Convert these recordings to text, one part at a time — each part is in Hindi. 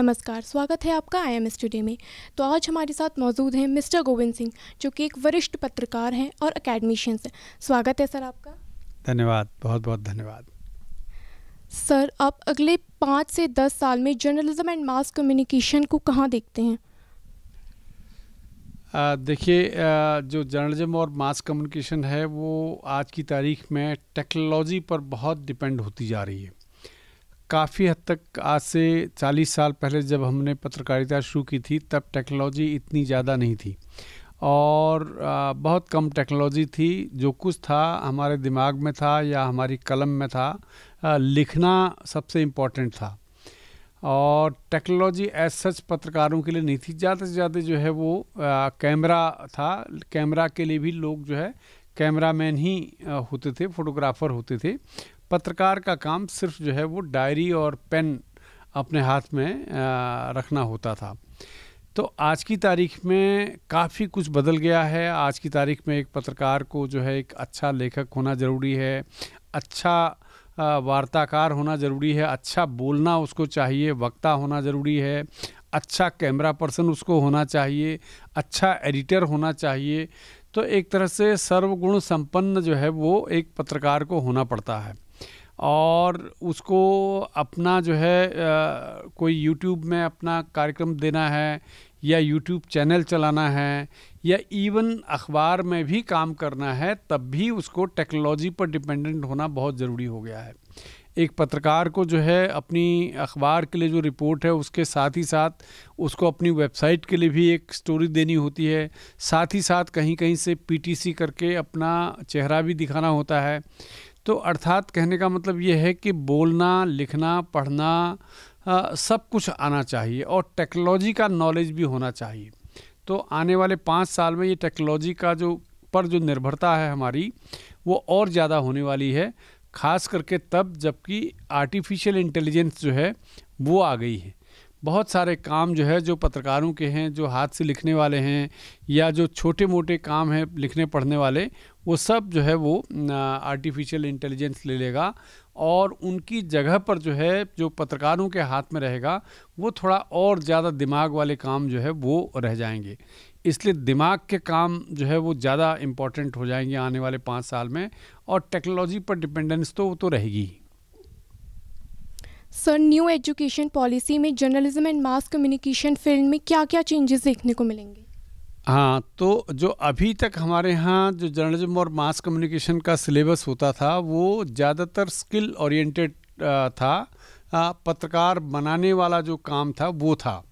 नमस्कार, स्वागत है आपका IIM स्टूडियो में। तो आज हमारे साथ मौजूद हैं मिस्टर गोविंद सिंह, जो कि एक वरिष्ठ पत्रकार हैं और एकेडमिशियंस हैं। स्वागत है सर आपका। धन्यवाद, बहुत बहुत धन्यवाद। सर, आप अगले 5 से 10 साल में जर्नलिज्म एंड मास कम्युनिकेशन को कहाँ देखते हैं? देखिए, जो जर्नलिज्म और मास कम्युनिकेशन है वो आज की तारीख में टेक्नोलॉजी पर बहुत डिपेंड होती जा रही है। काफ़ी हद तक आज से 40 साल पहले जब हमने पत्रकारिता शुरू की थी तब टेक्नोलॉजी इतनी ज़्यादा नहीं थी और बहुत कम टेक्नोलॉजी थी। जो कुछ था हमारे दिमाग में था या हमारी कलम में था, लिखना सबसे इम्पोर्टेंट था और टेक्नोलॉजी एज सच पत्रकारों के लिए नहीं थी। ज़्यादा से ज़्यादा जो है वो कैमरा था। कैमरा के लिए भी लोग जो है कैमरामैन ही होते थे, फोटोग्राफर होते थे। पत्रकार का काम सिर्फ जो है वो डायरी और पेन अपने हाथ में रखना होता था। तो आज की तारीख में काफ़ी कुछ बदल गया है। आज की तारीख में एक पत्रकार को जो है एक अच्छा लेखक होना ज़रूरी है, अच्छा वार्ताकार होना ज़रूरी है, अच्छा बोलना उसको चाहिए, वक्ता होना ज़रूरी है, अच्छा कैमरा पर्सन उसको होना चाहिए, अच्छा एडिटर होना चाहिए। तो एक तरह से सर्वगुण संपन्न जो है वो एक पत्रकार को होना पड़ता है और उसको अपना जो है कोई यूट्यूब में अपना कार्यक्रम देना है या यूट्यूब चैनल चलाना है या इवन अखबार में भी काम करना है, तब भी उसको टेक्नोलॉजी पर डिपेंडेंट होना बहुत ज़रूरी हो गया है। एक पत्रकार को जो है अपनी अखबार के लिए जो रिपोर्ट है उसके साथ ही साथ उसको अपनी वेबसाइट के लिए भी एक स्टोरी देनी होती है, साथ ही साथ कहीं कहीं से पीटीसी करके अपना चेहरा भी दिखाना होता है। तो अर्थात कहने का मतलब ये है कि बोलना, लिखना, पढ़ना सब कुछ आना चाहिए और टेक्नोलॉजी का नॉलेज भी होना चाहिए। तो आने वाले 5 साल में ये टेक्नोलॉजी का जो निर्भरता है हमारी वो और ज़्यादा होने वाली है, ख़ास करके तब जबकि आर्टिफिशियल इंटेलिजेंस जो है वो आ गई है। बहुत सारे काम जो है जो पत्रकारों के हैं, जो हाथ से लिखने वाले हैं या जो छोटे मोटे काम हैं लिखने पढ़ने वाले, वो सब जो है वो आर्टिफिशियल इंटेलिजेंस ले लेगा और उनकी जगह पर जो है जो पत्रकारों के हाथ में रहेगा वो थोड़ा और ज़्यादा दिमाग वाले काम जो है वो रह जाएंगे। इसलिए दिमाग के काम जो है वो ज़्यादा इम्पोर्टेंट हो जाएंगे आने वाले 5 साल में और टेक्नोलॉजी पर डिपेंडेंस तो रहेगी। सर, न्यू एजुकेशन पॉलिसी में journalism and mass communication field में क्या क्या चेंजेस देखने को मिलेंगे? हाँ, तो जो अभी तक हमारे यहाँ जो जर्नलिज्म और मास कम्युनिकेशन का सिलेबस होता था वो ज़्यादातर स्किल ओरिएंटेड था। पत्रकार बनाने वाला जो काम था वो था,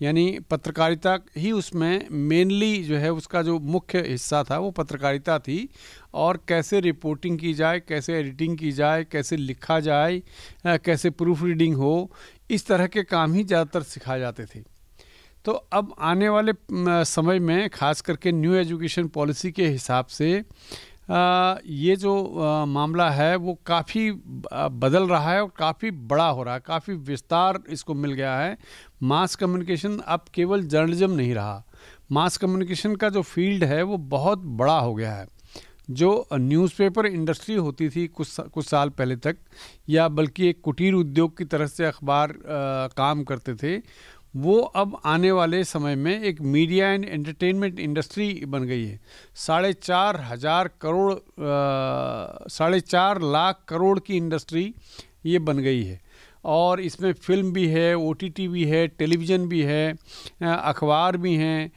यानी पत्रकारिता ही उसमें मेनली जो है उसका जो मुख्य हिस्सा था वो पत्रकारिता थी और कैसे रिपोर्टिंग की जाए, कैसे एडिटिंग की जाए, कैसे लिखा जाए, कैसे प्रूफ रीडिंग हो, इस तरह के काम ही ज़्यादातर सिखाए जाते थे। तो अब आने वाले समय में ख़ास करके न्यू एजुकेशन पॉलिसी के हिसाब से ये जो मामला है वो काफ़ी बदल रहा है और काफ़ी बड़ा हो रहा है, काफ़ी विस्तार इसको मिल गया है। मास कम्युनिकेशन अब केवल जर्नलिज्म नहीं रहा, मास कम्युनिकेशन का जो फील्ड है वो बहुत बड़ा हो गया है। जो न्यूज़पेपर इंडस्ट्री होती थी कुछ साल पहले तक, या बल्कि एक कुटीर उद्योग की तरह से अखबार काम करते थे, वो अब आने वाले समय में एक मीडिया एंड एंटरटेनमेंट इंडस्ट्री बन गई है। 4.5 लाख करोड़ की इंडस्ट्री ये बन गई है और इसमें फिल्म भी है, OTT भी है, टेलीविज़न भी है, अखबार भी हैं,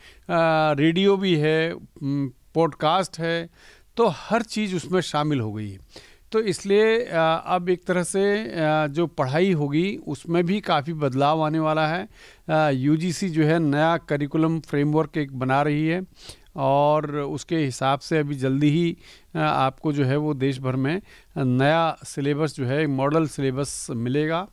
रेडियो भी है, पॉडकास्ट है, तो हर चीज़ उसमें शामिल हो गई है। तो इसलिए अब एक तरह से जो पढ़ाई होगी उसमें भी काफ़ी बदलाव आने वाला है। UGC जो है नया करिकुलम फ्रेमवर्क एक बना रही है और उसके हिसाब से अभी जल्दी ही आपको जो है वो देश भर में नया सिलेबस जो है मॉडल सिलेबस मिलेगा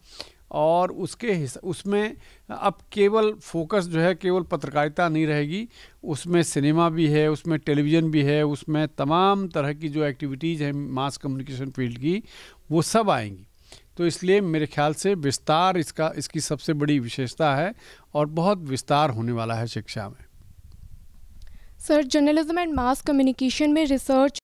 और उसमें अब केवल फोकस जो है केवल पत्रकारिता नहीं रहेगी, उसमें सिनेमा भी है, उसमें टेलीविज़न भी है, उसमें तमाम तरह की जो एक्टिविटीज़ हैं मास कम्युनिकेशन फील्ड की वो सब आएंगी। तो इसलिए मेरे ख्याल से विस्तार इसकी सबसे बड़ी विशेषता है और बहुत विस्तार होने वाला है शिक्षा में। Sir, journalism and mass communication में रिसर्च